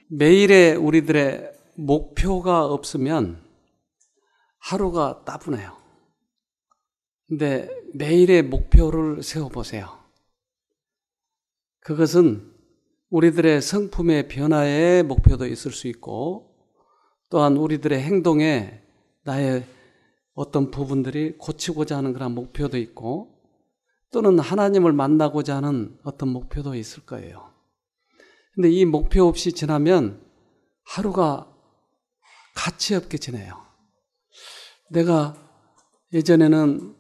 매일의 우리들의 목표가 없으면 하루가 따분해요. 근데 매일의 목표를 세워보세요. 그것은 우리들의 성품의 변화의 목표도 있을 수 있고, 또한 우리들의 행동에 나의 어떤 부분들이 고치고자 하는 그런 목표도 있고, 또는 하나님을 만나고자 하는 어떤 목표도 있을 거예요. 근데 이 목표 없이 지나면 하루가 가치 없게 지내요. 내가 예전에는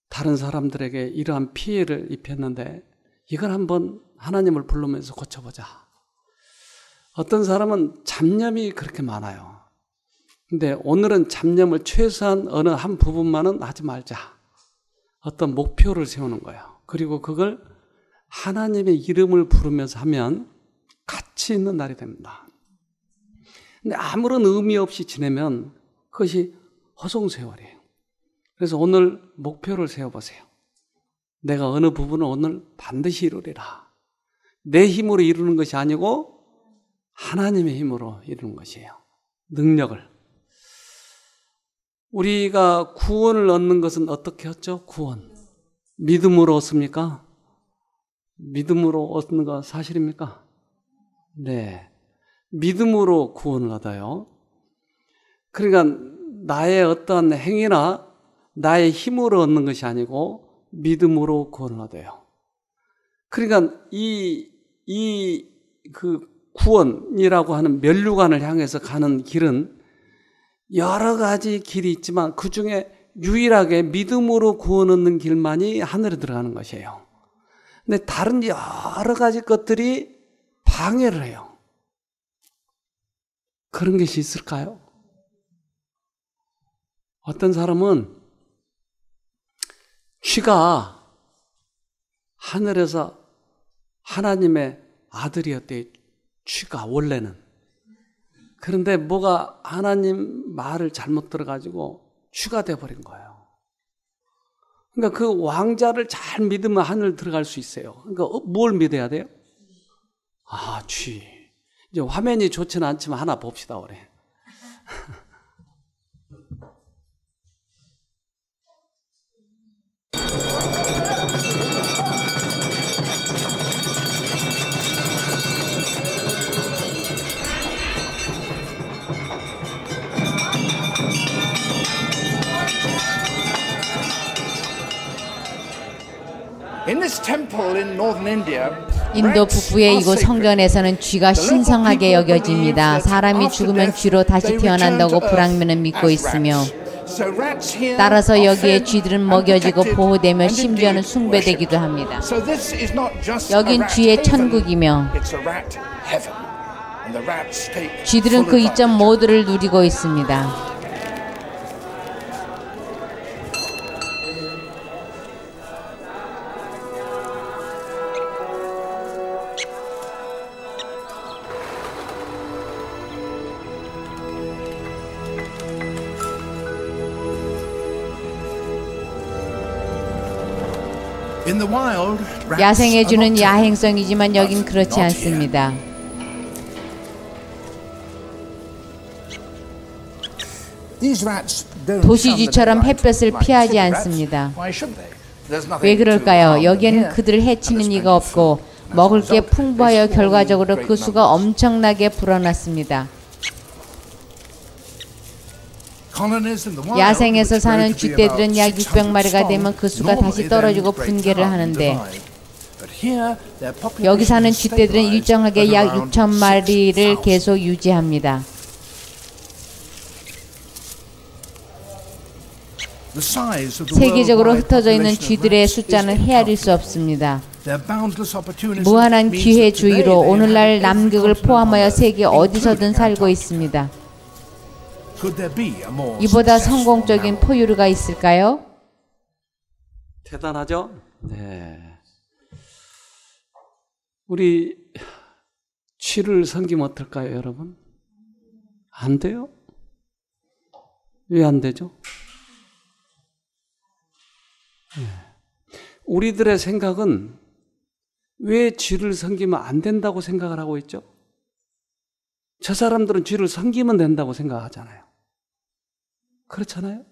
다른 사람들에게 이러한 피해를 입혔는데 이걸 한번 하나님을 부르면서 고쳐보자. 어떤 사람은 잡념이 그렇게 많아요. 근데 오늘은 잡념을 최소한 어느 한 부분만은 하지 말자. 어떤 목표를 세우는 거예요. 그리고 그걸 하나님의 이름을 부르면서 하면 가치 있는 날이 됩니다. 근데 아무런 의미 없이 지내면 그것이 허송세월이에요. 그래서 오늘 목표를 세워보세요. 내가 어느 부분을 오늘 반드시 이루리라. 내 힘으로 이루는 것이 아니고 하나님의 힘으로 이루는 것이에요. 능력을. 우리가 구원을 얻는 것은 어떻게 얻죠? 구원. 믿음으로 얻습니까? 믿음으로 얻는 거 사실입니까? 네. 믿음으로 구원을 얻어요. 그러니까 나의 어떠한 행위나 나의 힘으로 얻는 것이 아니고 믿음으로 구원을 얻어요. 그러니까 그 구원이라고 하는 면류관을 향해서 가는 길은 여러 가지 길이 있지만 그 중에 유일하게 믿음으로 구원 얻는 길만이 하늘에 들어가는 것이에요. 근데 다른 여러 가지 것들이 방해를 해요. 그런 것이 있을까요? 어떤 사람은 쥐가 하늘에서 하나님의 아들이었대요. 쥐가 원래는. 그런데 뭐가 하나님 말을 잘못 들어가지고 쥐가 돼버린 거예요. 그러니까 그 왕자를 잘 믿으면 하늘 들어갈 수 있어요. 그러니까 뭘 믿어야 돼요? 아, 쥐. 이제 화면이 좋지는 않지만 하나 봅시다, 그래. 인도 북부의 이곳 성전에서는 쥐가 신성하게 여겨집니다. 사람이 죽으면 쥐로 다시 태어난다고 불황면은 믿고 있으며, 따라서 여기에 쥐들은 먹여지고 보호되며 심지어는 숭배되기도 합니다. 여긴 쥐의 천국이며 쥐들은 그 이점 모두를 누리고 있습니다. 야생에 주는 야행성이지만 여긴 그렇지 않습니다. 도시쥐처럼 햇볕을 피하지 않습니다. 왜 그럴까요? 여기에는 그들을 해치는 이가 없고 먹을 게 풍부하여 결과적으로 그 수가 엄청나게 불어났습니다. 야생에서 사는 쥐떼들은 약 600마리가 되면 그 수가 다시 떨어지고 분개를 하는데, 여기 사는 쥐떼들은 일정하게 약 6,000마리를 계속 유지합니다. 세계적으로 흩어져 있는 쥐들의 숫자는 헤아릴 수 없습니다. 무한한 기회 주의로 오늘날 남극을 포함하여 세계 어디서든 살고 있습니다. 이보다 성공적인 포유류가 있을까요? 대단하죠? 네. 우리 쥐를 섬기면 어떨까요, 여러분? 안 돼요? 왜 안 되죠? 네. 우리들의 생각은 왜 쥐를 섬기면 안 된다고 생각을 하고 있죠? 저 사람들은 쥐를 섬기면 된다고 생각하잖아요. 그렇잖아요?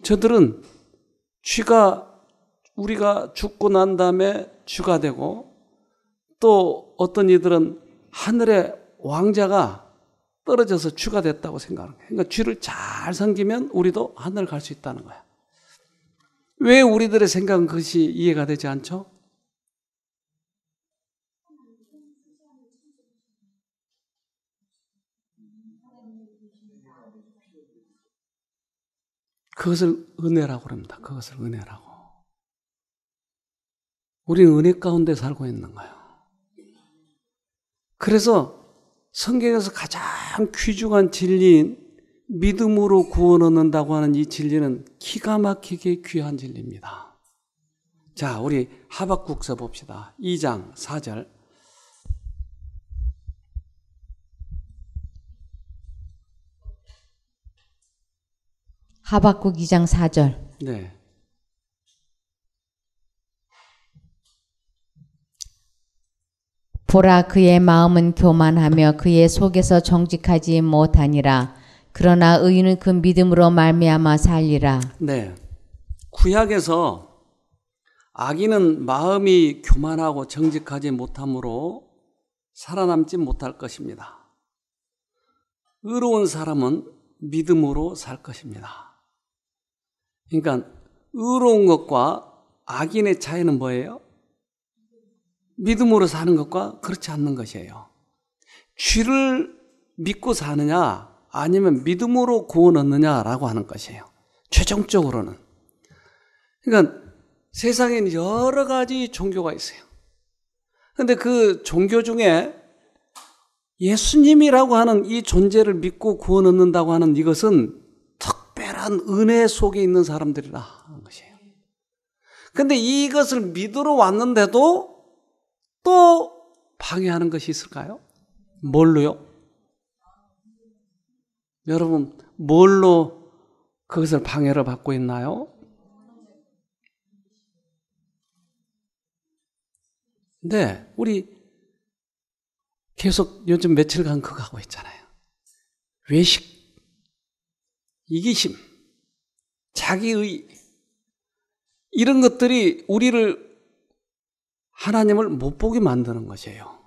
저들은 쥐가 우리가 죽고 난 다음에 쥐가 되고 또 어떤 이들은 하늘의 왕자가 떨어져서 쥐가 됐다고 생각하는 거예요. 그러니까 쥐를 잘 섬기면 우리도 하늘 갈 수 있다는 거야. 왜 우리들의 생각은 그것이 이해가 되지 않죠? 그것을 은혜라고 그럽니다. 그것을 은혜라고. 우리는 은혜 가운데 살고 있는 거예요. 그래서 성경에서 가장 귀중한 진리인 믿음으로 구원 얻는다고 하는 이 진리는 기가 막히게 귀한 진리입니다. 자, 우리 하박국서 봅시다. 2장 4절. 하박국 2장 4절. 네. 보라, 그의 마음은 교만하며 그의 속에서 정직하지 못하니라. 그러나 의인은 그 믿음으로 말미암아 살리라. 네. 구약에서 악인은 마음이 교만하고 정직하지 못함으로 살아남지 못할 것입니다. 의로운 사람은 믿음으로 살 것입니다. 그러니까 의로운 것과 악인의 차이는 뭐예요? 믿음으로 사는 것과 그렇지 않는 것이에요. 쥐를 믿고 사느냐 아니면 믿음으로 구원 얻느냐라고 하는 것이에요. 최종적으로는. 그러니까 세상에는 여러 가지 종교가 있어요. 그런데 그 종교 중에 예수님이라고 하는 이 존재를 믿고 구원 얻는다고 하는 이것은 특별한 은혜 속에 있는 사람들이라 하는 것이에요. 그런데 이것을 믿으러 왔는데도 또 방해하는 것이 있을까요? 뭘로요? 여러분, 뭘로 그것을 방해를 받고 있나요? 네, 우리 계속 요즘 며칠간 그거 하고 있잖아요. 외식, 이기심, 자기의 이런 것들이 우리를 하나님을 못 보게 만드는 것이에요.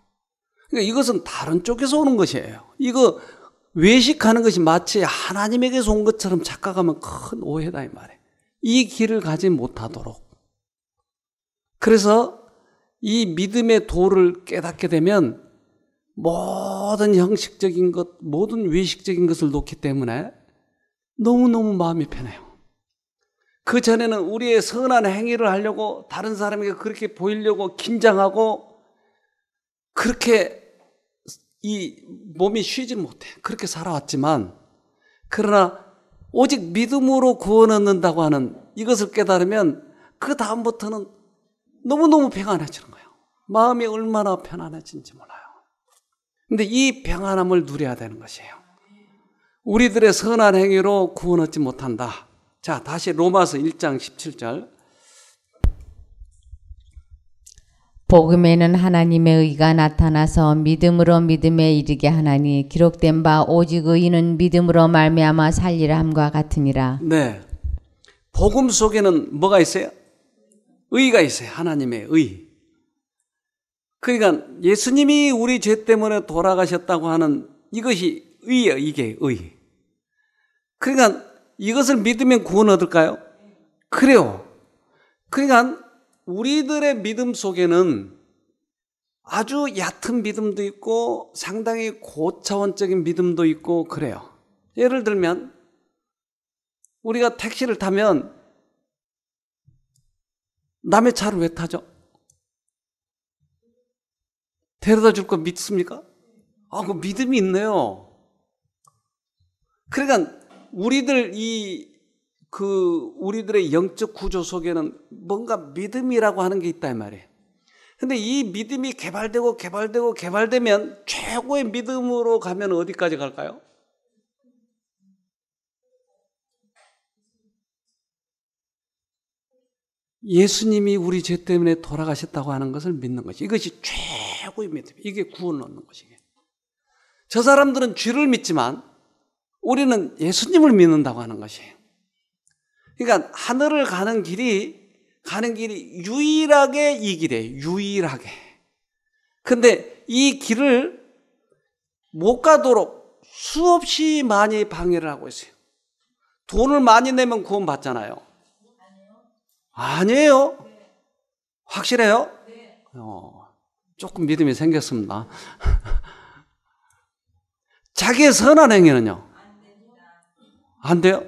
그러니까 이것은 다른 쪽에서 오는 것이에요. 이거 외식하는 것이 마치 하나님에게서 온 것처럼 착각하면 큰 오해다 이 말이에요. 이 길을 가지 못하도록. 그래서 이 믿음의 도를 깨닫게 되면 모든 형식적인 것, 모든 외식적인 것을 놓기 때문에 너무너무 마음이 편해요. 그 전에는 우리의 선한 행위를 하려고 다른 사람에게 그렇게 보이려고 긴장하고 그렇게 이 몸이 쉬지 못해. 그렇게 살아왔지만 그러나 오직 믿음으로 구원 얻는다고 하는 이것을 깨달으면 그 다음부터는 너무너무 평안해지는 거예요. 마음이 얼마나 편안해진지 몰라요. 근데 이 평안함을 누려야 되는 것이에요. 우리들의 선한 행위로 구원 얻지 못한다. 자, 다시 로마서 1장 17절. 복음에는 하나님의 의가 나타나서 믿음으로 믿음에 이르게 하나니 기록된 바 오직 의인은 믿음으로 말미암아 살리라 함과 같으니라. 네, 복음 속에는 뭐가 있어요? 의가 있어요. 하나님의 의. 그러니까 예수님이 우리 죄 때문에 돌아가셨다고 하는 이것이 의예요. 이게 의. 그러니까 이것을 믿으면 구원 얻을까요? 그래요. 그러니까 우리들의 믿음 속에는 아주 얕은 믿음도 있고 상당히 고차원적인 믿음도 있고 그래요. 예를 들면 우리가 택시를 타면 남의 차를 왜 타죠? 데려다 줄 거 믿습니까? 그 믿음이 있네요. 그러니까 우리들의 영적 구조 속에는 뭔가 믿음이라고 하는 게 있다 이 말이에요. 근데 이 믿음이 개발되면 최고의 믿음으로 가면 어디까지 갈까요? 예수님이 우리 죄 때문에 돌아가셨다고 하는 것을 믿는 것이, 이것이 최고의 믿음. 이게 구원을 얻는 것이에요. 저 사람들은 쥐를 믿지만 우리는 예수님을 믿는다고 하는 것이에요. 그러니까 하늘을 가는 길이 유일하게 이 길이에요. 유일하게. 근데 이 길을 못 가도록 수없이 많이 방해를 하고 있어요. 돈을 많이 내면 구원 받잖아요. 아니에요? 확실해요? 조금 믿음이 생겼습니다. 자기의 선한 행위는요? 안 돼요?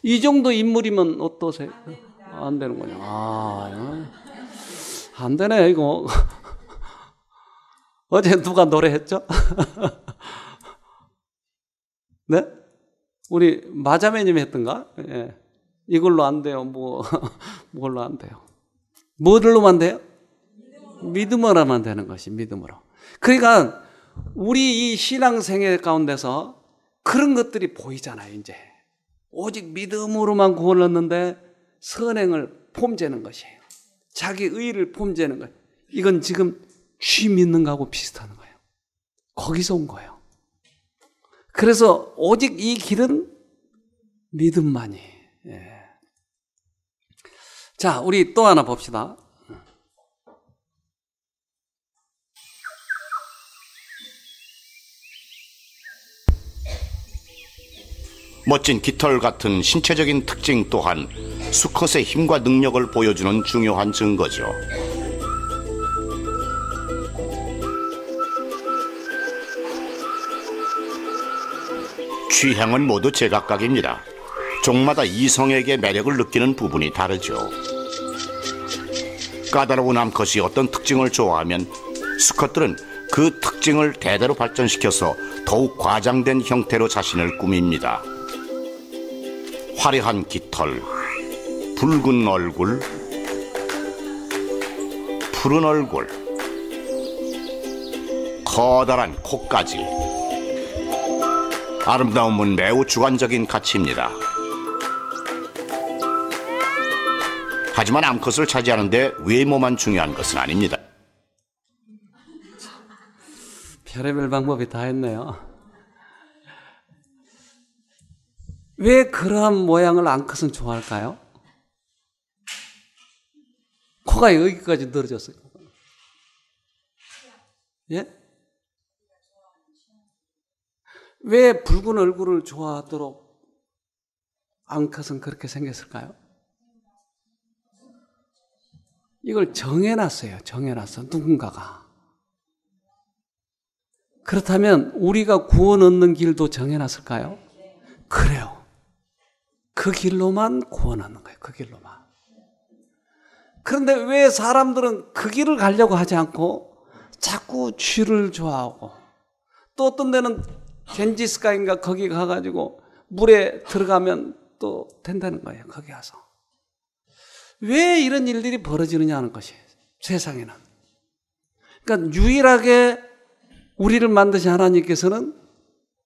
이 정도 인물이면 어떠세요? 안 되는군요. 안 되네, 이거. 어제 누가 노래했죠? 네? 우리 마자매님이 했던가? 예. 이걸로 안 돼요. 뭘로 안 돼요? 뭐들로만 돼요? 믿음으로만 되는 것이, 믿음으로. 그러니까 우리 이 신앙생활 가운데서 그런 것들이 보이잖아요, 이제. 오직 믿음으로만 구원을 얻는데 선행을 폼재는 것이에요. 자기 의를 폼재는 거예요. 이건 지금 쥐 믿는 거하고 비슷한 거예요. 거기서 온 거예요. 그래서 오직 이 길은 믿음만이. 예. 자, 우리 또 하나 봅시다. 멋진 깃털 같은 신체적인 특징 또한 수컷의 힘과 능력을 보여주는 중요한 증거죠. 취향은 모두 제각각입니다. 종마다 이성에게 매력을 느끼는 부분이 다르죠. 까다로운 암컷이 어떤 특징을 좋아하면 수컷들은 그 특징을 대대로 발전시켜서 더욱 과장된 형태로 자신을 꾸밉니다. 화려한 깃털, 붉은 얼굴, 푸른 얼굴, 커다란 코까지. 아름다움은 매우 주관적인 가치입니다. 하지만 암컷을 차지하는데 외모만 중요한 것은 아닙니다. 별의별 방법이 다 했네요. 왜 그러한 모양을 암컷은 좋아할까요? 코가 여기까지 늘어졌어요. 예? 왜 붉은 얼굴을 좋아하도록 암컷은 그렇게 생겼을까요? 이걸 정해놨어요. 정해놨어. 누군가가. 그렇다면 우리가 구원 얻는 길도 정해놨을까요? 그래요. 그 길로만 구원 얻는 거예요. 그 길로만. 그런데 왜 사람들은 그 길을 가려고 하지 않고 자꾸 쥐를 좋아하고, 또 어떤 데는 겐지스강인가 거기 가가지고 물에 들어가면 또 된다는 거예요. 거기 가서. 왜 이런 일들이 벌어지느냐 하는 것이에요. 세상에는. 그러니까 유일하게 우리를 만드신 하나님께서는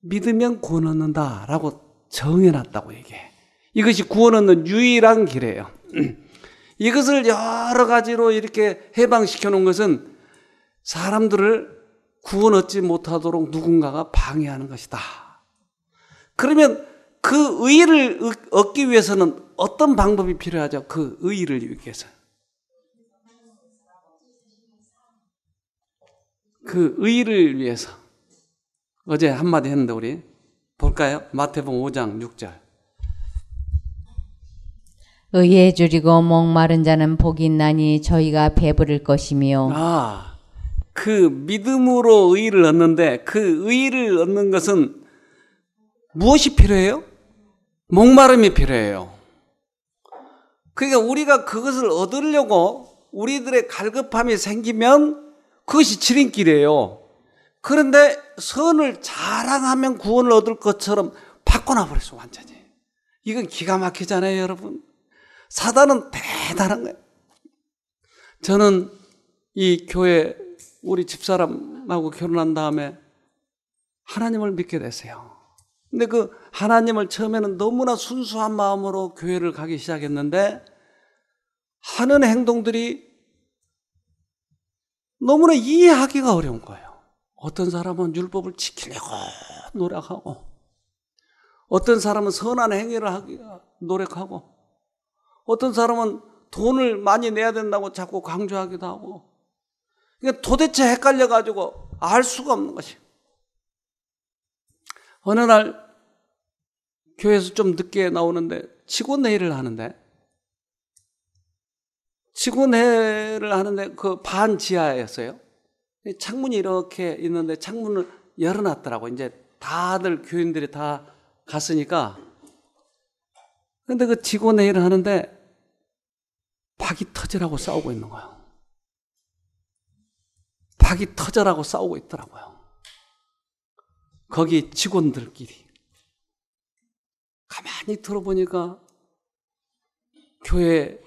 믿으면 구원 얻는다라고 정해놨다고 얘기해. 이것이 구원 얻는 유일한 길이에요. 이것을 여러 가지로 이렇게 해방시켜 놓은 것은 사람들을 구원 얻지 못하도록 누군가가 방해하는 것이다. 그러면 그 의의를 얻기 위해서는 어떤 방법이 필요하죠? 그 의의를 위해서. 그 의의를 위해서. 어제 한마디 했는데 우리 볼까요? 마태복음 5장 6절. 의에 줄이고 목마른 자는 복이 있나니 저희가 배부를 것이며. 그 믿음으로 의의를 얻는데 그 의의를 얻는 것은 무엇이 필요해요? 목마름이 필요해요. 그러니까 우리가 그것을 얻으려고 우리들의 갈급함이 생기면 그것이 지름길이에요. 그런데 선을 자랑하면 구원을 얻을 것처럼 바꿔놔버렸어, 완전히. 이건 기가 막히잖아요, 여러분. 사단은 대단한 거예요. 저는 이 교회 우리 집사람하고 결혼한 다음에 하나님을 믿게 됐어요. 근데 그 하나님을 처음에는 너무나 순수한 마음으로 교회를 가기 시작했는데 하는 행동들이 너무나 이해하기가 어려운 거예요. 어떤 사람은 율법을 지키려고 노력하고, 어떤 사람은 선한 행위를 하기 노력하고, 어떤 사람은 돈을 많이 내야 된다고 자꾸 강조하기도 하고, 그러니까 도대체 헷갈려가지고 알 수가 없는 것이에요. 어느 날 교회에서 좀 늦게 나오는데 직원회의를 하는데 그 반 지하였어요. 창문이 이렇게 있는데 창문을 열어놨더라고. 이제 다들 교인들이 다 갔으니까. 근데 그 직원회의를 하는데 박이 터지라고 싸우고 있는 거예요. 박이 터져라고 싸우고 있더라고요. 거기 직원들끼리. 가만히 들어보니까 교회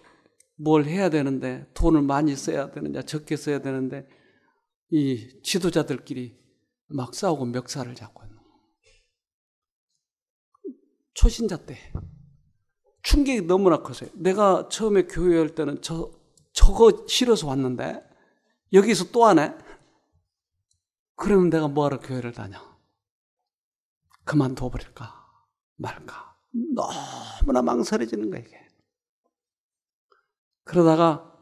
뭘 해야 되는데, 돈을 많이 써야 되느냐 적게 써야 되는데 이 지도자들끼리 막 싸우고 멱살을 잡고 있는 거예요. 초신자 때 충격이 너무나 컸어요. 내가 처음에 교회 할 때는 저거 싫어서 왔는데 여기서 또 하네? 그러면 내가 뭐하러 교회를 다녀? 그만둬버릴까 말까? 너무나 망설여지는 거예요, 이게. 그러다가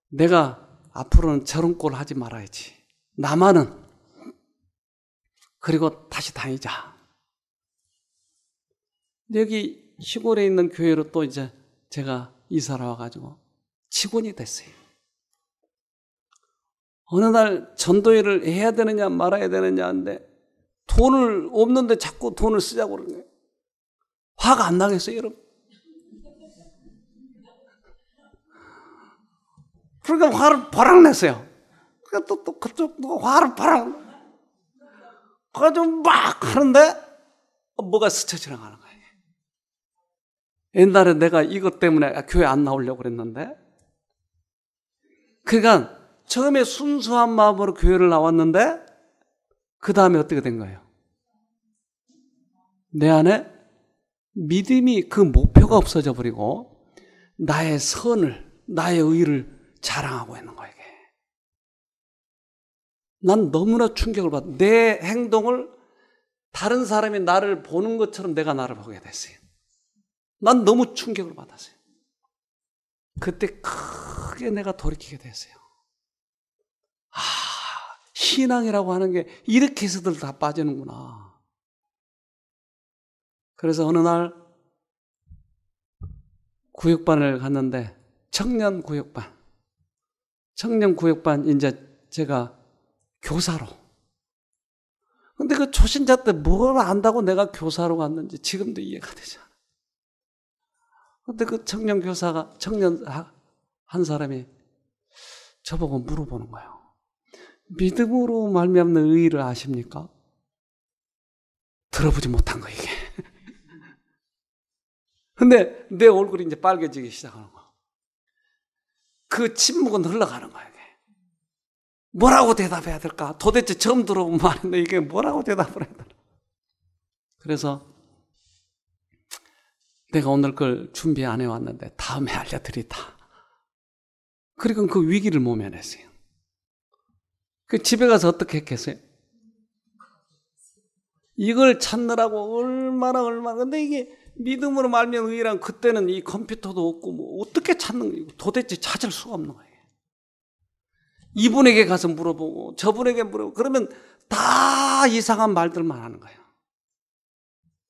내가 앞으로는 저런 꼴 하지 말아야지. 나만은. 그리고 다시 다니자. 여기 시골에 있는 교회로 또 이제 제가 이사를 와가지고 직원이 됐어요. 어느 날 전도회를 해야 되느냐 말아야 되느냐 하는데 돈을 없는데 자꾸 돈을 쓰자고 그러는 거예요. 화가 안 나겠어요, 여러분? 그러니까 화를 버럭 냈어요. 그러니까 또 그쪽도 화를 버럭. 그래가지고 막 하는데 뭐가 스쳐 지나가는 거예요. 옛날에 내가 이것 때문에 교회 안 나오려고 그랬는데, 그러니까 처음에 순수한 마음으로 교회를 나왔는데 그 다음에 어떻게 된 거예요? 내 안에 믿음이 그 목표가 없어져 버리고 나의 선을, 나의 의를 자랑하고 있는 거예요. 난 너무나 충격을 받아. 내 행동을 다른 사람이 나를 보는 것처럼 내가 나를 보게 됐어요. 난 너무 충격을 받았어요. 그때 크게 내가 돌이키게 됐어요. 아, 신앙이라고 하는 게 이렇게 해서들 다 빠지는구나. 그래서 어느 날 구역반을 갔는데, 청년 구역반 이제 제가 교사로. 근데 그 초신자 때 뭘 안다고 내가 교사로 갔는지 지금도 이해가 되지 않아. 근데 그 청년 한 사람이 저보고 물어보는 거예요. 믿음으로 말미암는 의의를 아십니까? 들어보지 못한 거, 이게. 근데 내 얼굴이 이제 빨개지기 시작하는 거야. 그 침묵은 흘러가는 거야, 이게. 뭐라고 대답해야 될까? 도대체 처음 들어본 말인데 이게 뭐라고 대답을 해야 되나? 그래서 내가 오늘 그걸 준비 안 해왔는데 다음에 알려드리다. 그리고 그 위기를 모면했어요. 그 집에 가서 어떻게 했겠어요? 이걸 찾느라고 얼마나. 근데 이게 믿음으로 말면 의란, 그때는 이 컴퓨터도 없고 뭐 어떻게 찾는 거예요? 도대체 찾을 수가 없는 거예요. 이분에게 가서 물어보고 저분에게 물어보고 그러면 다 이상한 말들만 하는 거예요.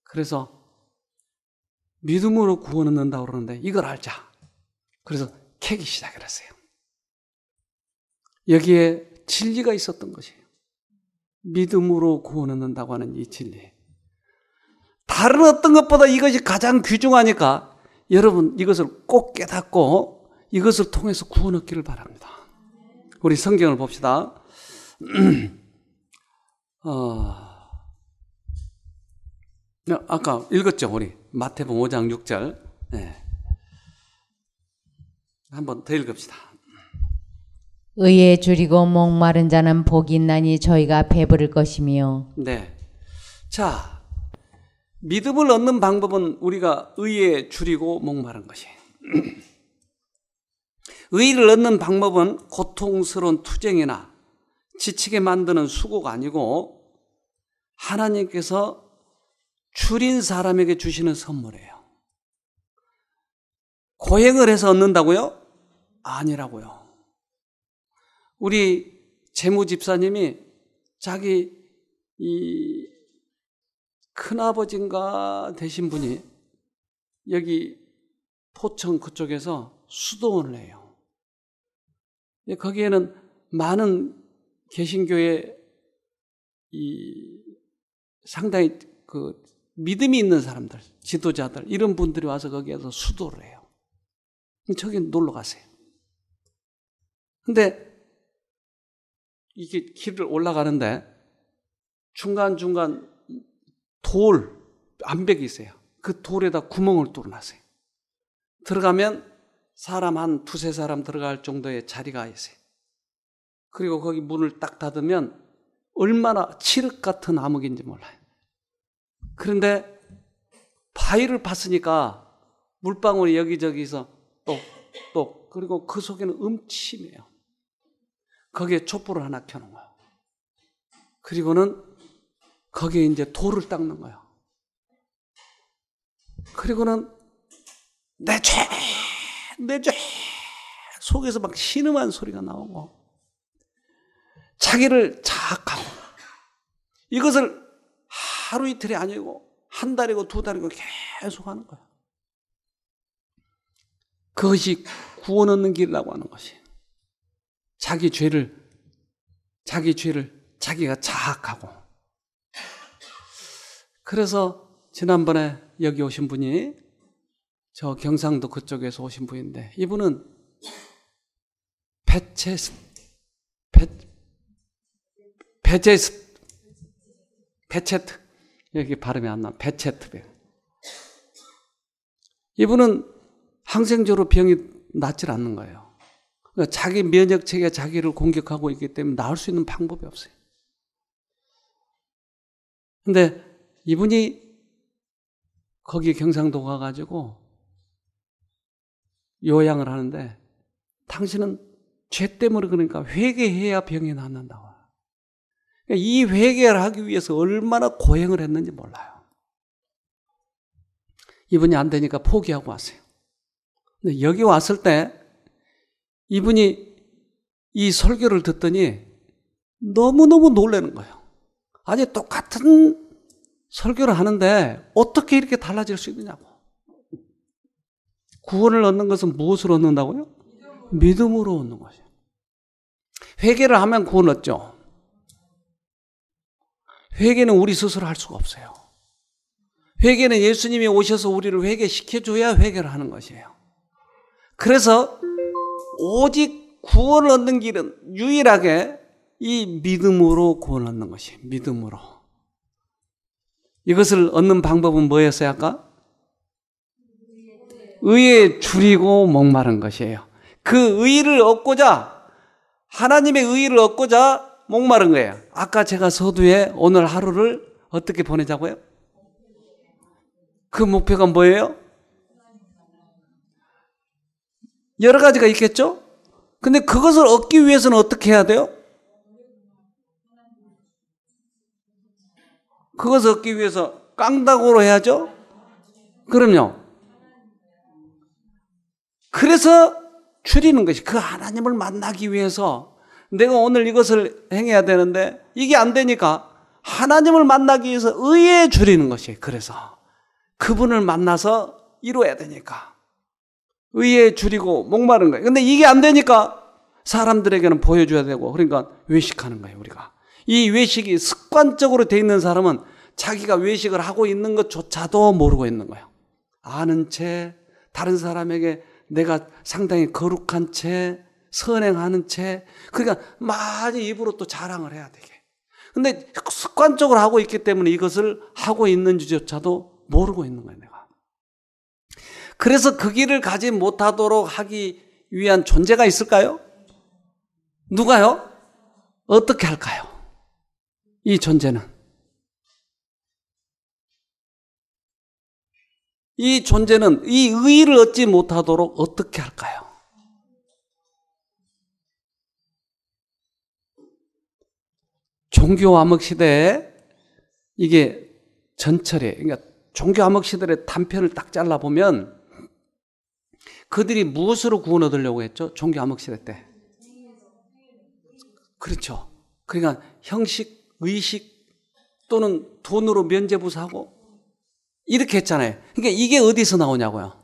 그래서 믿음으로 구원 얻는다고 그러는데 이걸 알자. 그래서 캐기 시작을 했어요. 여기에 진리가 있었던 것이에요. 믿음으로 구원 얻는다고 하는 이 진리. 다른 어떤 것보다 이것이 가장 귀중하니까 여러분 이것을 꼭 깨닫고 이것을 통해서 구원 얻기를 바랍니다. 우리 성경을 봅시다. 아까 읽었죠, 우리 마태복음 5장 6절. 네. 한번 더 읽읍시다. 의에 줄이고 목마른 자는 복이 있나니 저희가 배부를 것이며. 네. 자, 믿음을 얻는 방법은 우리가 의에 줄이고 목마른 것이에요. 의의를 얻는 방법은 고통스러운 투쟁이나 지치게 만드는 수고가 아니고 하나님께서 줄인 사람에게 주시는 선물이에요. 고행을 해서 얻는다고요? 아니라고요. 우리 재무집사님이 자기 이 큰아버지인가 되신 분이 여기 포천 그쪽에서 수도원을 해요. 거기에는 많은 개신교의 상당히 그 믿음이 있는 사람들, 지도자들 이런 분들이 와서 거기에서 수도를 해요. 저기 놀러 가세요. 근데 이게 길을 올라가는데 중간중간 돌, 암벽이 있어요. 그 돌에다 구멍을 뚫어놨어요. 들어가면 사람 한 두세 사람 들어갈 정도의 자리가 있어요. 그리고 거기 문을 딱 닫으면 얼마나 칠흑 같은 암흑인지 몰라요. 그런데 바위를 팠으니까 물방울이 여기저기서 똑똑, 그리고 그 속에는 음침해요. 거기에 촛불을 하나 켜놓은 거예요. 그리고는 거기에 이제 돌을 닦는 거예요. 그리고는 내 죄 속에서 막 신음한 소리가 나오고 자기를 자학하고 이것을 하루 이틀이 아니고 한 달이고 두 달이고 계속 하는 거예요. 그것이 구원 얻는 길이라고 하는 것이에요. 자기 죄를 자기가 자학하고. 그래서 지난번에 여기 오신 분이 저 경상도 그쪽에서 오신 분인데 이분은 베체트 여기 발음이 안 나. 베체트. 이분은 항생제로 병이 낫질 않는 거예요. 그러니까 자기 면역체계가 자기를 공격하고 있기 때문에 나을 수 있는 방법이 없어요. 근데 이분이 거기 경상도 가가지고 요양을 하는데 당신은 죄 때문에 그러니까 회개해야 병이 낫는다고. 그러니까 이 회개를 하기 위해서 얼마나 고행을 했는지 몰라요. 이분이 안 되니까 포기하고 왔어요. 근데 여기 왔을 때 이분이 이 설교를 듣더니 너무너무 놀라는 거예요. 아니 똑같은 설교를 하는데 어떻게 이렇게 달라질 수 있느냐고. 구원을 얻는 것은 무엇으로 얻는다고요? 믿음으로 얻는 것이에요. 회개를 하면 구원 얻죠. 회개는 우리 스스로 할 수가 없어요. 회개는 예수님이 오셔서 우리를 회개시켜줘야 회개를 하는 것이에요. 그래서 오직 구원을 얻는 길은 유일하게 이 믿음으로 구원을 얻는 것이에요. 믿음으로. 이것을 얻는 방법은 뭐였어요 아까? 의에 줄이고 목마른 것이에요. 그 의를 얻고자, 하나님의 의를 얻고자 목마른 거예요. 아까 제가 서두에 오늘 하루를 어떻게 보내자고요? 그 목표가 뭐예요? 여러 가지가 있겠죠? 근데 그것을 얻기 위해서는 어떻게 해야 돼요? 그것을 얻기 위해서 깡다구로 해야죠? 그럼요. 그래서 줄이는 것이 그 하나님을 만나기 위해서 내가 오늘 이것을 행해야 되는데 이게 안 되니까 하나님을 만나기 위해서 의에 줄이는 것이에요. 그래서 그분을 만나서 이루어야 되니까 의에 줄이고 목마른 거예요. 근데 이게 안 되니까 사람들에게는 보여줘야 되고 그러니까 외식하는 거예요. 우리가 이 외식이 습관적으로 돼 있는 사람은 자기가 외식을 하고 있는 것조차도 모르고 있는 거예요. 아는 채 다른 사람에게 내가 상당히 거룩한 채 선행하는 채 그러니까 많이 입으로 또 자랑을 해야 되게. 근데 습관적으로 하고 있기 때문에 이것을 하고 있는지조차도 모르고 있는 거예요. 내가. 그래서 그 길을 가지 못하도록 하기 위한 존재가 있을까요? 누가요? 어떻게 할까요? 이 존재는. 이 존재는 이 의의를 얻지 못하도록 어떻게 할까요? 종교 암흑 시대에 이게 전철에, 그러니까 종교 암흑 시대의 단편을 딱 잘라보면 그들이 무엇으로 구원 얻으려고 했죠? 종교 암흑 시대 때. 그렇죠. 그러니까 형식, 의식 또는 돈으로 면죄부사하고 이렇게 했잖아요. 그러니까 이게 어디서 나오냐고요?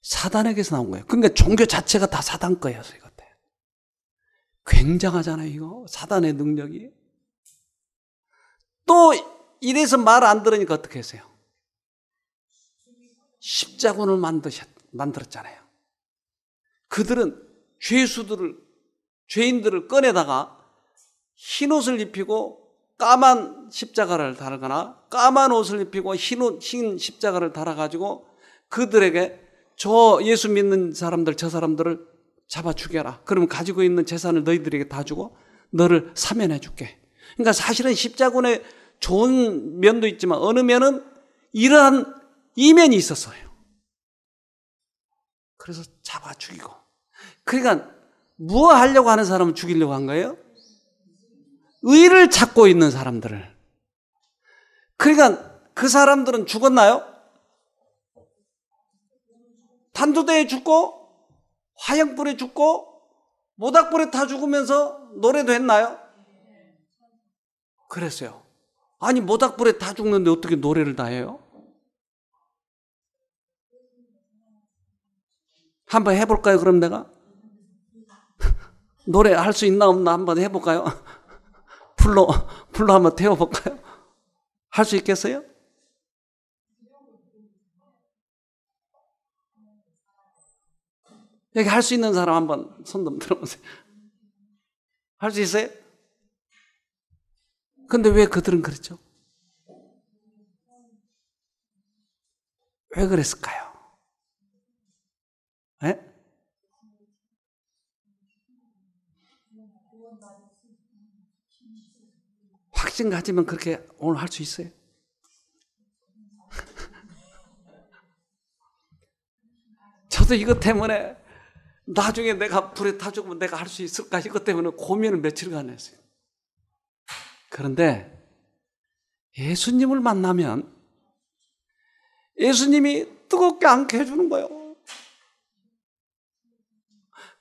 사단에게서 나온 거예요. 그러니까 종교 자체가 다 사단 거였어요. 이것 때. 굉장하잖아요. 이거 사단의 능력이. 또 이래서 말 안 들으니까 어떻게 했어요? 십자군을 만들었잖아요. 그들은 죄인들을 꺼내다가 흰 옷을 입히고 까만 십자가를 달거나 까만 옷을 입히고 흰 십자가를 달아가지고 그들에게 저 예수 믿는 사람들, 저 사람들을 잡아 죽여라. 그러면 가지고 있는 재산을 너희들에게 다 주고 너를 사면해 줄게. 그러니까 사실은 십자군의 좋은 면도 있지만 어느 면은 이러한 이면이 있었어요. 그래서 잡아 죽이고. 그러니까 뭐 하려고 하는 사람을 죽이려고 한 거예요? 의를 찾고 있는 사람들을. 그러니까 그 사람들은 죽었나요? 단두대에 죽고 화형불에 죽고 모닥불에 타 죽으면서 노래도 했나요? 그랬어요. 아니 모닥불에 타 죽는데 어떻게 노래를 다 해요? 한번 해볼까요? 그럼 내가? 노래 할 수 있나 없나 한번 해볼까요? 불로 한번 태워볼까요? 할 수 있겠어요? 여기 할 수 있는 사람 한번 손 좀 들어보세요. 할 수 있어요? 근데 왜 그들은 그랬죠? 왜 그랬을까요? 네? 확신 가지면 그렇게 오늘 할 수 있어요? 저도 이것 때문에 나중에 내가 불에 타 죽으면 내가 할 수 있을까? 이것 때문에 고민을 며칠간 했어요. 그런데 예수님을 만나면 예수님이 뜨겁게 않게 해주는 거예요.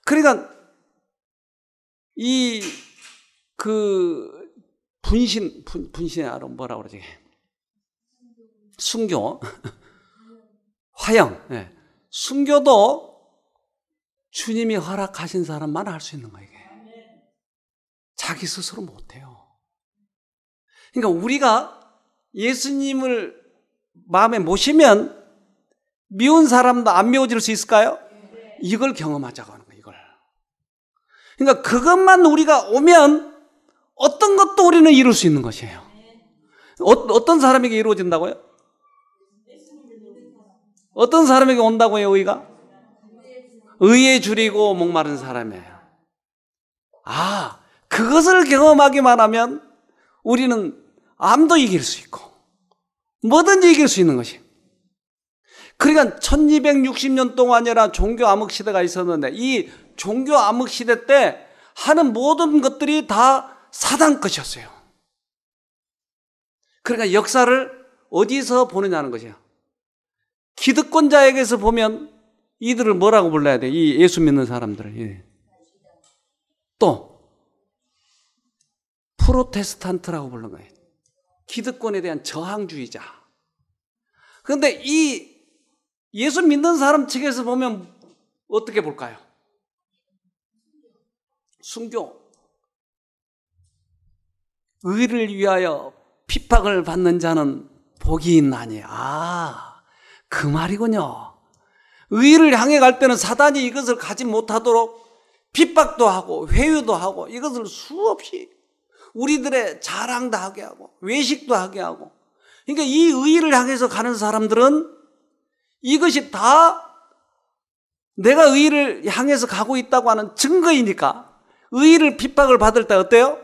그러니까 분신이 알아 뭐라 그러지? 순교, 화형, 네. 순교도 주님이 허락하신 사람만 할 수 있는 거예요. 이게. 자기 스스로 못해요. 그러니까 우리가 예수님을 마음에 모시면 미운 사람도 안 미워질 수 있을까요? 이걸 경험하자고 하는 거예요. 이걸. 그러니까 그것만 우리가 오면 어떤 것도 우리는 이룰 수 있는 것이에요. 어떤 사람에게 이루어진다고요? 어떤 사람에게 온다고요, 의가? 의에 줄이고 목마른 사람이에요. 아, 그것을 경험하기만 하면 우리는 암도 이길 수 있고 뭐든지 이길 수 있는 것이에요. 그러니까 1260년 동안이나 종교 암흑 시대가 있었는데 이 종교 암흑 시대 때 하는 모든 것들이 다 사단 것이었어요. 그러니까 역사를 어디서 보느냐는 것이에요. 기득권자에게서 보면 이들을 뭐라고 불러야 돼? 이 예수 믿는 사람들을. 또 프로테스탄트라고 부르는 거예요. 기득권에 대한 저항주의자. 그런데 이 예수 믿는 사람 측에서 보면 어떻게 볼까요? 순교. 의를 위하여 핍박을 받는 자는 복이 있나니. 아, 그 말이군요. 의를 향해 갈 때는 사단이 이것을 가지 못하도록 핍박도 하고 회유도 하고 이것을 수없이 우리들의 자랑도 하게 하고 외식도 하게 하고. 그러니까 이 의를 향해서 가는 사람들은 이것이 다 내가 의를 향해서 가고 있다고 하는 증거이니까 의를 핍박을 받을 때 어때요?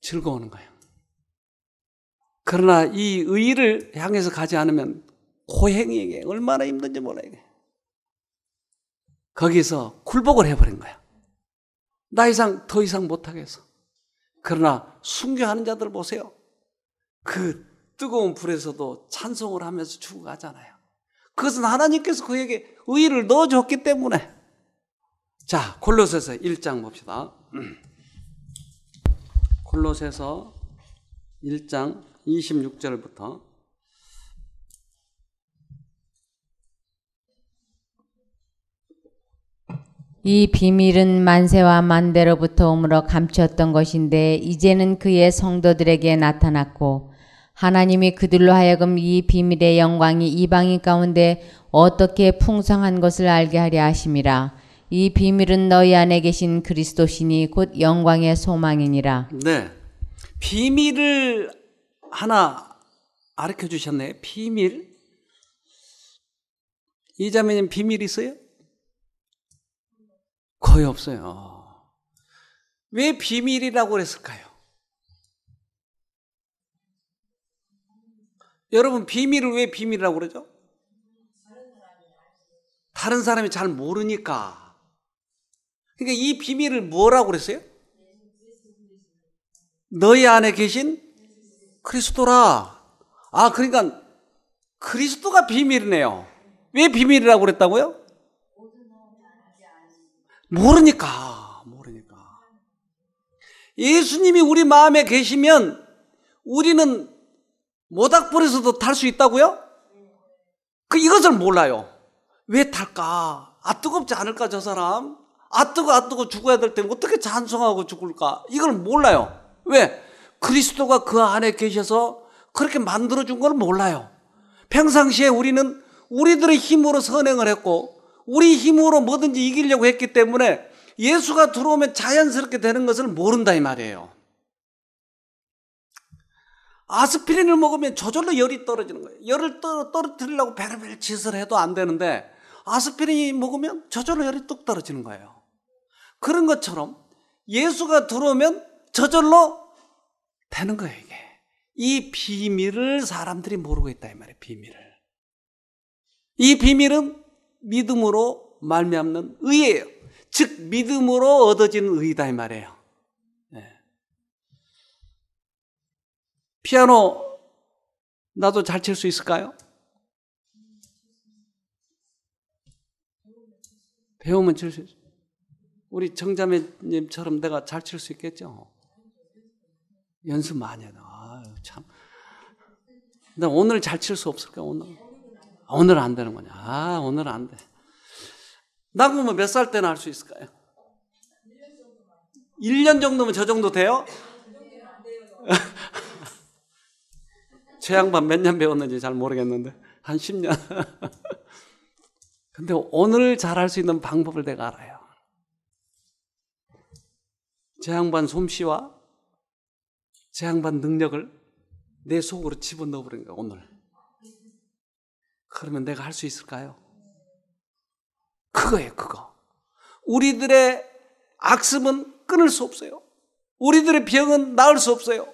즐거워하는 거예요. 그러나 이 의를 향해서 가지 않으면 고행에게 얼마나 힘든지 몰라요. 거기서 굴복을 해버린 거야. 더 이상 못하겠어. 그러나 순교하는 자들 보세요. 그 뜨거운 불에서도 찬송을 하면서 죽어가잖아요. 그것은 하나님께서 그에게 의의를 넣어줬기 때문에. 자, 골로새서 1장 봅시다. 골로새서 1장 26절부터 이 비밀은 만세와 만대로부터 오므로 감추었던 것인데 이제는 그의 성도들에게 나타났고 하나님이 그들로 하여금 이 비밀의 영광이 이방인 가운데 어떻게 풍성한 것을 알게 하려 하심이라. 이 비밀은 너희 안에 계신 그리스도시니 곧 영광의 소망이니라. 네, 비밀을 하나 가르쳐 주셨네. 비밀. 이 자매님 비밀 있어요? 거의 없어요. 왜 비밀이라고 그랬을까요? 여러분, 비밀을 왜 비밀이라고 그러죠? 다른 사람이 잘 모르니까. 그러니까 이 비밀을 뭐라고 그랬어요? 너희 안에 계신 그리스도라. 아, 그러니까 그리스도가 비밀이네요. 왜 비밀이라고 그랬다고요? 모르니까. 예수님이 우리 마음에 계시면 우리는 모닥불에서도 탈 수 있다고요? 이것을 몰라요. 왜 탈까? 아, 뜨겁지 않을까 저 사람? 아, 뜨거 죽어야 될 때 어떻게 찬송하고 죽을까? 이걸 몰라요. 왜? 그리스도가 그 안에 계셔서 그렇게 만들어준 걸 몰라요. 평상시에 우리는 우리들의 힘으로 선행을 했고 우리 힘으로 뭐든지 이기려고 했기 때문에 예수가 들어오면 자연스럽게 되는 것을 모른다 이 말이에요. 아스피린을 먹으면 저절로 열이 떨어지는 거예요. 열을 떨어뜨리려고 별의별 짓을 해도 안 되는데 아스피린이 먹으면 저절로 열이 뚝 떨어지는 거예요. 그런 것처럼 예수가 들어오면 저절로 되는 거예요. 이게. 이 비밀을 사람들이 모르고 있다 이 말이에요. 비밀을. 이 비밀은 믿음으로 말미암는 의예요. 즉 믿음으로 얻어지는 의다 이 말이에요. 네. 피아노 나도 잘 칠 수 있을까요? 배우면 칠 수 있어요. 우리 정자매님처럼 내가 잘 칠 수 있겠죠? 연습 많이 해요. 아유, 참. 근데 오늘 잘 칠 수 없을까, 오늘? 오늘 안 되는 거냐? 아, 오늘 안 돼. 나 그러면 몇 살 때나 할 수 있을까요? 1년 정도면 저 정도 돼요? 제 양반 몇 년 배웠는지 잘 모르겠는데 한 10년. 근데 오늘 잘할 수 있는 방법을 내가 알아요. 제 양반 솜씨와 제 양반 능력을 내 속으로 집어넣어버린 거예요, 오늘. 그러면 내가 할 수 있을까요? 그거예요, 그거. 우리들의 악습은 끊을 수 없어요. 우리들의 병은 나을 수 없어요.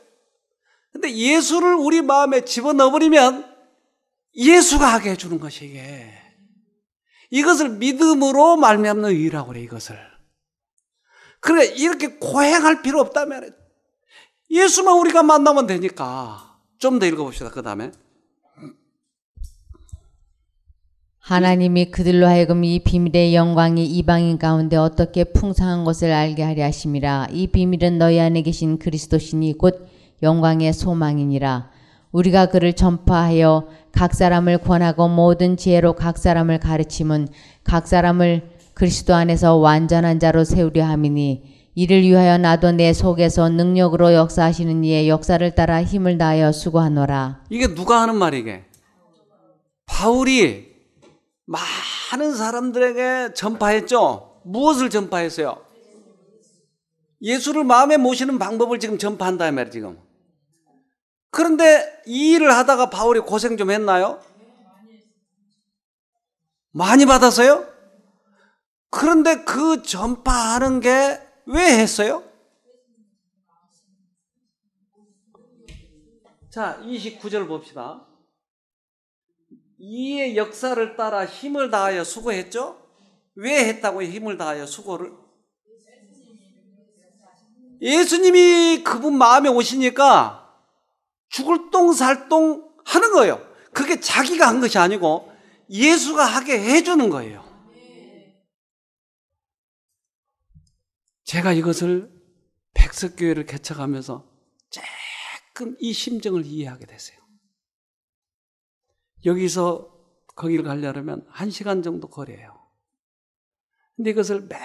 근데 예수를 우리 마음에 집어넣어버리면 예수가 하게 해주는 것이 이게. 이것을 믿음으로 말미암는 의라고 그래, 이것을. 그래, 이렇게 고행할 필요 없다면 예수만 우리가 만나면 되니까. 좀 더 읽어봅시다, 그 다음에. 하나님이 그들로 하여금 이 비밀의 영광이 이방인 가운데 어떻게 풍성한 것을 알게 하려 하심이라. 이 비밀은 너희 안에 계신 그리스도시니 곧 영광의 소망이니라. 우리가 그를 전파하여 각 사람을 권하고 모든 지혜로 각 사람을 가르침은 각 사람을 그리스도 안에서 완전한 자로 세우려 함이니 이를 위하여 나도 내 속에서 능력으로 역사하시는 이의 역사를 따라 힘을 다하여 수고하노라. 이게 누가 하는 말이 이게? 바울이 많은 사람들에게 전파했죠. 무엇을 전파했어요? 예수를 마음에 모시는 방법을 지금 전파한다 이 말이에요, 지금. 그런데 이 일을 하다가 바울이 고생 좀 했나요? 많이 받았어요? 그런데 그 전파하는 게 왜 했어요? 자, 29절 봅시다. 이의 역사를 따라 힘을 다하여 수고했죠? 왜 했다고 힘을 다하여 수고를? 예수님이 그분 마음에 오시니까 죽을 똥 살 똥 하는 거예요. 그게 자기가 한 것이 아니고 예수가 하게 해주는 거예요. 제가 이것을 백석교회를 개척하면서 조금 이 심정을 이해하게 됐어요. 여기서 거기를 가려면 1시간 정도 거리예요. 근데 이것을 매일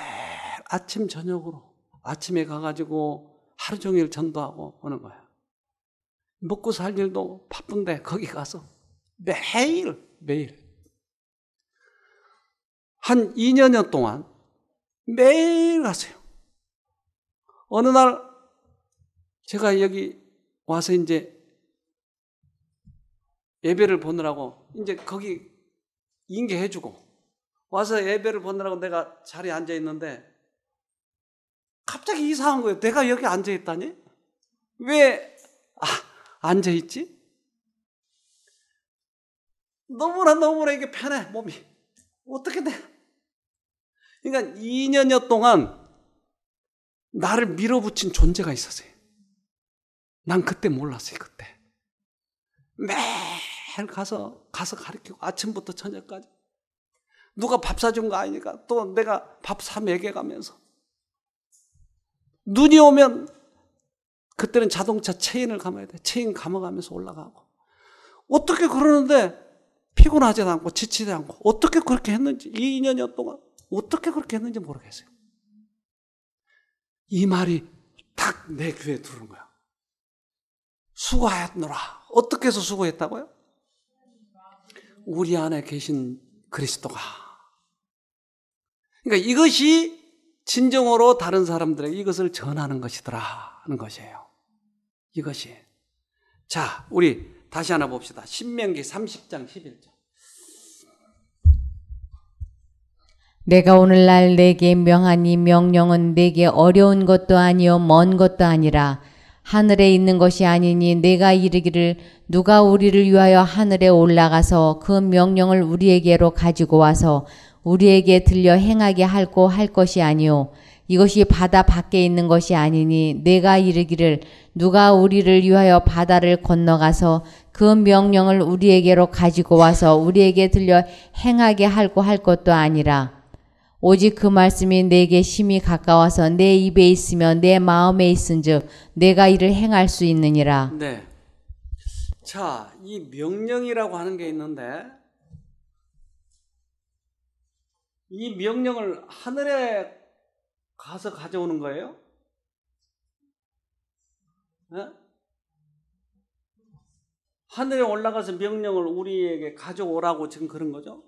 아침 저녁으로 아침에 가가지고 하루 종일 전도하고 오는 거예요. 먹고 살 일도 바쁜데 거기 가서 매일 한 2년여 동안 매일 갔어요. 어느 날 제가 여기 와서 이제 예배를 보느라고 이제 거기 인계해주고 와서 예배를 보느라고 내가 자리에 앉아 있는데 갑자기 이상한 거예요. 내가 여기 앉아 있다니? 왜 앉아 있지? 너무나 이게 편해 몸이. 어떻게 돼? 그러니까 2년여 동안 나를 밀어붙인 존재가 있었어요. 난 그때 몰랐어요. 그때 매일 가서 가르치고 아침부터 저녁까지 누가 밥 사준 거 아니니까 또 내가 밥 사 먹여가면서 눈이 오면 그때는 자동차 체인을 감아야 돼. 체인 감아가면서 올라가고 어떻게 그러는데 피곤하지도 않고 지치지 않고 어떻게 그렇게 했는지 2년여 동안 어떻게 그렇게 했는지 모르겠어요. 이 말이 딱 내 귀에 들어오는 거야. 수고하였노라. 어떻게 해서 수고했다고요? 우리 안에 계신 그리스도가. 그러니까 이것이 진정으로 다른 사람들에게 이것을 전하는 것이더라 하는 것이에요. 이것이. 자, 우리 다시 하나 봅시다. 신명기 30장 11절. 내가 오늘날 내게 명한 이 명령은 내게 어려운 것도 아니요 먼 것도 아니라 하늘에 있는 것이 아니니 내가 이르기를 누가 우리를 위하여 하늘에 올라가서 그 명령을 우리에게로 가지고 와서 우리에게 들려 행하게 할고 할 것이 아니요 이것이 바다 밖에 있는 것이 아니니 내가 이르기를 누가 우리를 위하여 바다를 건너가서 그 명령을 우리에게로 가지고 와서 우리에게 들려 행하게 할고 할 것도 아니라 오직 그 말씀이 내게 심히 가까워서 내 입에 있으며 내 마음에 있은즉 내가 이를 행할 수 있느니라. 네. 자, 이 명령이라고 하는 게 있는데 이 명령을 하늘에 가서 가져오는 거예요? 네? 하늘에 올라가서 명령을 우리에게 가져오라고 지금 그런 거죠?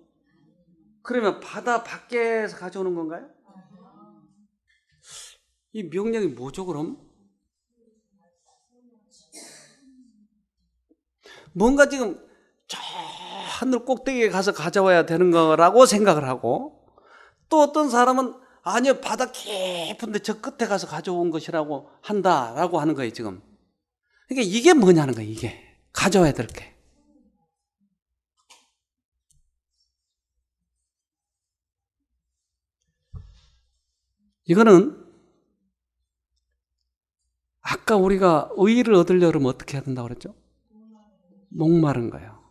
그러면 바다 밖에서 가져오는 건가요? 이 명령이 뭐죠 그럼? 뭔가 지금 저 하늘 꼭대기에 가서 가져와야 되는 거라고 생각을 하고 또 어떤 사람은 아니요 바다 깊은데 저 끝에 가서 가져온 것이라고 한다라고 하는 거예요 지금. 그러니까 이게 뭐냐는 거예요. 이게 가져와야 될 게. 이거는 아까 우리가 의의를 얻으려고 하면 어떻게 해야 된다고 그랬죠? 목마른 거예요.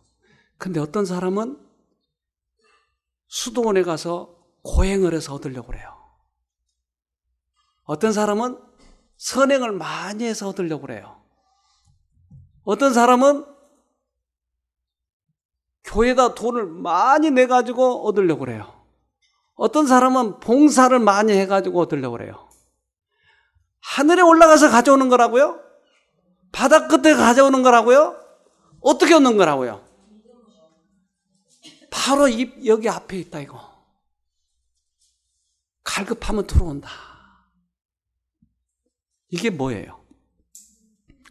근데 어떤 사람은 수도원에 가서 고행을 해서 얻으려고 그래요. 어떤 사람은 선행을 많이 해서 얻으려고 그래요. 어떤 사람은 교회에다 돈을 많이 내가지고 얻으려고 그래요. 어떤 사람은 봉사를 많이 해가지고 얻으려고 그래요. 하늘에 올라가서 가져오는 거라고요? 바다 끝에 가져오는 거라고요? 어떻게 얻는 거라고요? 바로 여기 앞에 있다 이거. 갈급하면 들어온다. 이게 뭐예요?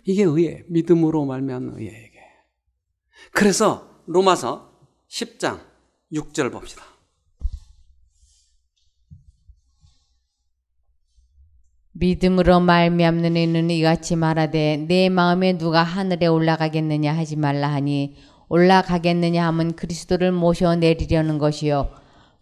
이게 의예요. 믿음으로 말미암는 의예요. 이게. 그래서 로마서 10장 6절 봅시다. 믿음으로 말미암는 이는 이같이 말하되 내 마음에 누가 하늘에 올라가겠느냐 하지 말라 하니 올라가겠느냐 함은 그리스도를 모셔 내리려는 것이요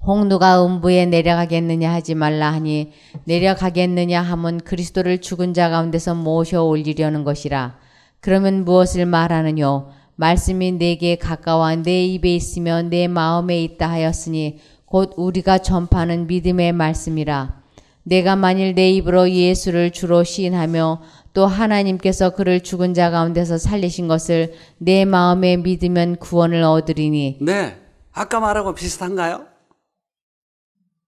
홍두가 음부에 내려가겠느냐 하지 말라 하니 내려가겠느냐 함은 그리스도를 죽은 자 가운데서 모셔 올리려는 것이라. 그러면 무엇을 말하느뇨? 말씀이 내게 가까워 내 입에 있으며 내 마음에 있다 하였으니 곧 우리가 전파하는 믿음의 말씀이라. 내가 만일 내 입으로 예수를 주로 시인하며 또 하나님께서 그를 죽은 자 가운데서 살리신 것을 내 마음에 믿으면 구원을 얻으리니. 네, 아까 말하고 비슷한가요?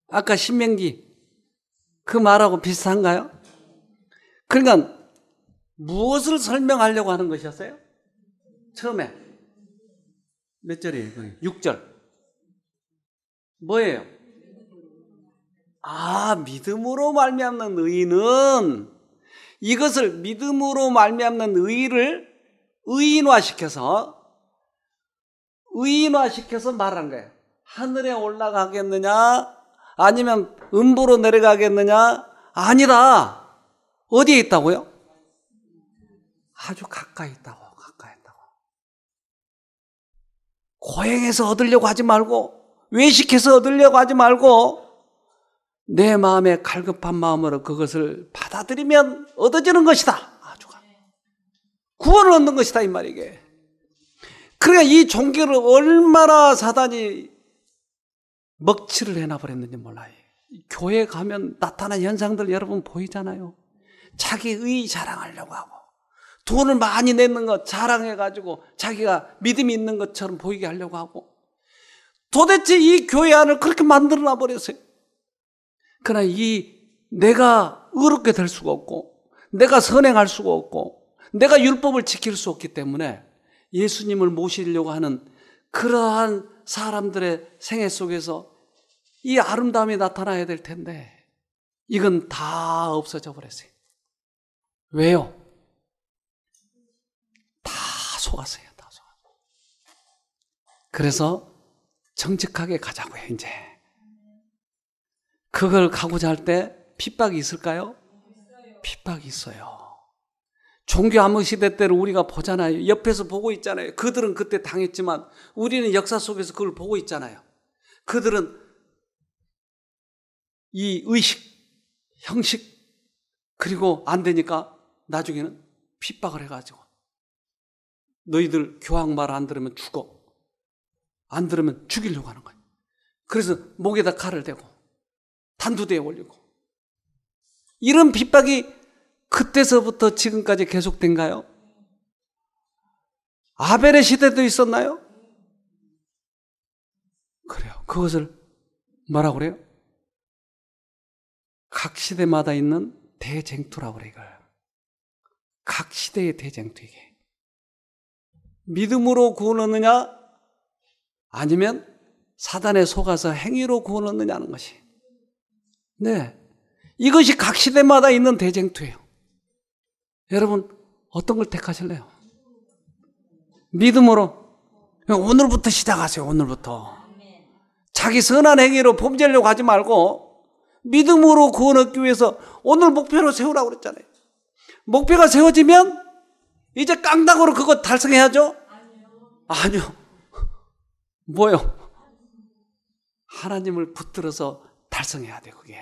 아까 신명기 그 말하고 비슷한가요? 그러니까 무엇을 설명하려고 하는 것이었어요? 처음에 몇 절이에요? 6절 뭐예요? 믿음으로 말미암는 의인은, 이것을 믿음으로 말미암는 의를 의인화시켜서 말한 거예요. 하늘에 올라가겠느냐 아니면 음부로 내려가겠느냐? 아니다. 어디에 있다고요? 아주 가까이 있다고. 고행해서 얻으려고 하지 말고, 외식해서 얻으려고 하지 말고, 내 마음에 갈급한 마음으로 그것을 받아들이면 얻어지는 것이다. 아주 구원을 얻는 것이다 이 말이게. 그러니까 이 종교를 얼마나 사단이 먹칠을 해놔버렸는지 몰라요. 교회 가면 나타난 현상들 여러분 보이잖아요. 자기 의 자랑하려고 하고, 돈을 많이 내는 것 자랑해가지고 자기가 믿음이 있는 것처럼 보이게 하려고 하고, 도대체 이 교회 안을 그렇게 만들어놔 버렸어요. 그러나 내가 의롭게 될 수가 없고, 내가 선행할 수가 없고, 내가 율법을 지킬 수 없기 때문에 예수님을 모시려고 하는 그러한 사람들의 생애 속에서 이 아름다움이 나타나야 될 텐데 이건 다 없어져 버렸어요. 왜요? 다 속았어요. 그래서 정직하게 가자고요. 이제 그걸 가고자 할 때 핍박이 있을까요? 핍박이 있어요. 종교 암흑 시대 때를 우리가 보잖아요. 옆에서 보고 있잖아요. 그들은 그때 당했지만 우리는 역사 속에서 그걸 보고 있잖아요. 그들은 이 의식, 형식, 그리고 안 되니까 나중에는 핍박을 해가지고 너희들 교황 말 안 들으면 죽어. 안 들으면 죽이려고 하는 거예요. 그래서 목에다 칼을 대고 단두대에 올리고, 이런 핍박이 그때서부터 지금까지 계속된가요? 아벨의 시대도 있었나요? 그래요. 그것을 뭐라고 그래요? 각 시대마다 있는 대쟁투라고 그래요. 이걸. 각 시대의 대쟁투. 이게 믿음으로 구원 얻느냐 아니면 사단에 속아서 행위로 구원 얻느냐는 것이, 네, 이것이 각 시대마다 있는 대쟁투예요. 여러분 어떤 걸 택하실래요? 믿음으로 오늘부터 시작하세요. 오늘부터 자기 선한 행위로 범죄하려고 하지 말고 믿음으로 구원 얻기 위해서 오늘 목표로 세우라고 그랬잖아요. 목표가 세워지면 이제 깡당으로 그거 달성해야죠? 아니요. 뭐요? 하나님을 붙들어서 달성해야 돼요. 그게.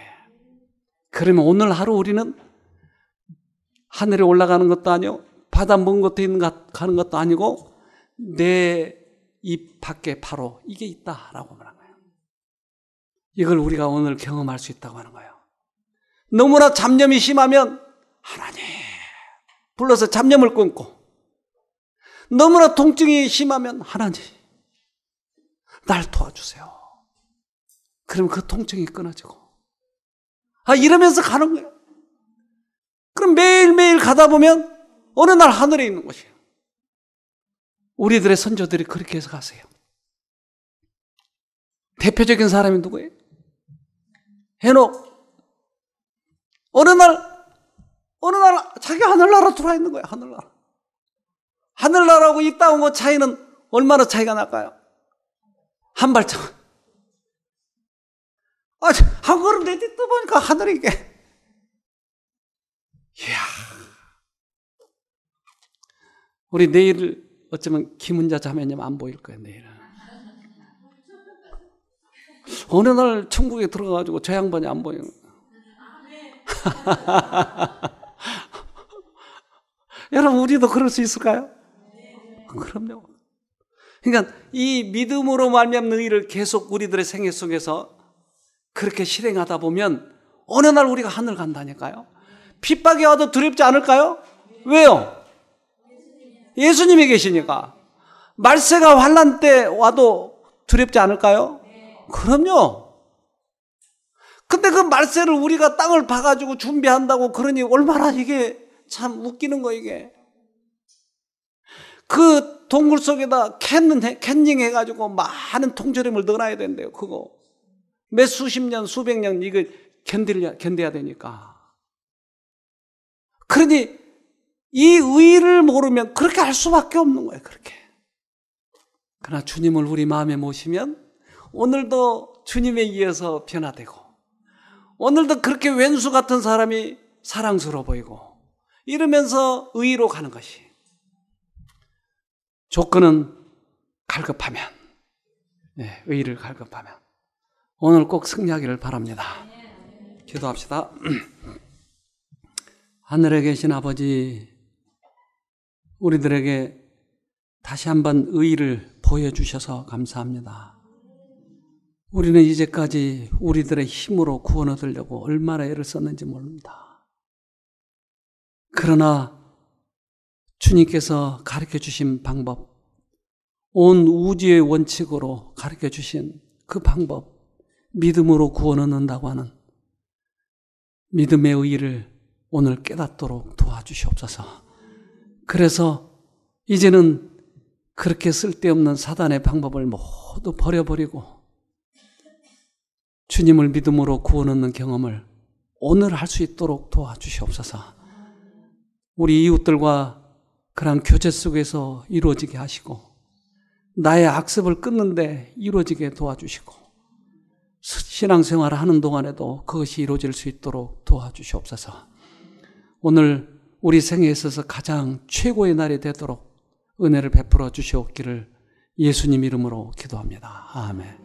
그러면 오늘 하루 우리는 하늘에 올라가는 것도 아니고 바다 먼 곳에 가는 것도 아니고 내 입 밖에 바로 이게 있다라고 말한 거예요. 이걸 우리가 오늘 경험할 수 있다고 하는 거예요. 너무나 잡념이 심하면 하나님 불러서 잡념을 끊고, 너무나 통증이 심하면 하나님 날 도와주세요. 그럼 그 통증이 끊어지고, 이러면서 가는 거예요. 그럼 매일매일 가다 보면 어느 날 하늘에 있는 것이에요. 우리들의 선조들이 그렇게 해서 가세요. 대표적인 사람이 누구예요? 헤녹. 어느 날 자기 하늘나라 들어와 있는 거예요. 하늘나라하고 이 땅하고 뭐 차이는 얼마나 차이가 날까요? 한 발짝. 한 걸음 내딛다 보니까 하늘이 이게. 이야. 우리 내일 어쩌면 김은자 자매님 안 보일 거예요. 내일은. 어느 날 천국에 들어가가지고 저 양반이 안 보여요. 여러분, 우리도 그럴 수 있을까요? 그럼요. 그러니까 이 믿음으로 말미암는 의를 계속 우리들의 생애 속에서 그렇게 실행하다 보면 어느 날 우리가 하늘 간다니까요. 핍박이 와도 두렵지 않을까요? 왜요? 예수님이 계시니까. 말세가 환난 때 와도 두렵지 않을까요? 그럼요. 근데 그 말세를 우리가 땅을 파가지고 준비한다고 그러니 얼마나 이게 참 웃기는 거 이게. 그 동굴 속에다 캔닝 해가지고 많은 통조림을 넣어놔야 된대요. 그거 몇 수십 년 수백 년 이거 견뎌야 되니까. 그러니 이 의의를 모르면 그렇게 할 수밖에 없는 거예요. 그렇게. 그러나 주님을 우리 마음에 모시면 오늘도 주님에 의해서 변화되고, 오늘도 그렇게 왼수 같은 사람이 사랑스러워 보이고 이러면서 의의로 가는 것이. 조건은 갈급하면, 의의를 갈급하면 오늘 꼭 승리하기를 바랍니다. 기도합시다. 하늘에 계신 아버지, 우리들에게 다시 한번 의의를 보여주셔서 감사합니다. 우리는 이제까지 우리들의 힘으로 구원 얻으려고 얼마나 애를 썼는지 모릅니다. 그러나 주님께서 가르쳐 주신 방법, 온 우주의 원칙으로 가르쳐 주신 그 방법, 믿음으로 구원 얻는다고 하는 믿음의 의의를 오늘 깨닫도록 도와주시옵소서. 그래서 이제는 그렇게 쓸데없는 사단의 방법을 모두 버려버리고 주님을 믿음으로 구원 얻는 경험을 오늘 할 수 있도록 도와주시옵소서. 우리 이웃들과 그런 교제 속에서 이루어지게 하시고, 나의 악습을 끊는데 이루어지게 도와주시고, 신앙생활을 하는 동안에도 그것이 이루어질 수 있도록 도와주시옵소서. 오늘 우리 생애에 있어서 가장 최고의 날이 되도록 은혜를 베풀어 주시옵기를 예수님 이름으로 기도합니다. 아멘.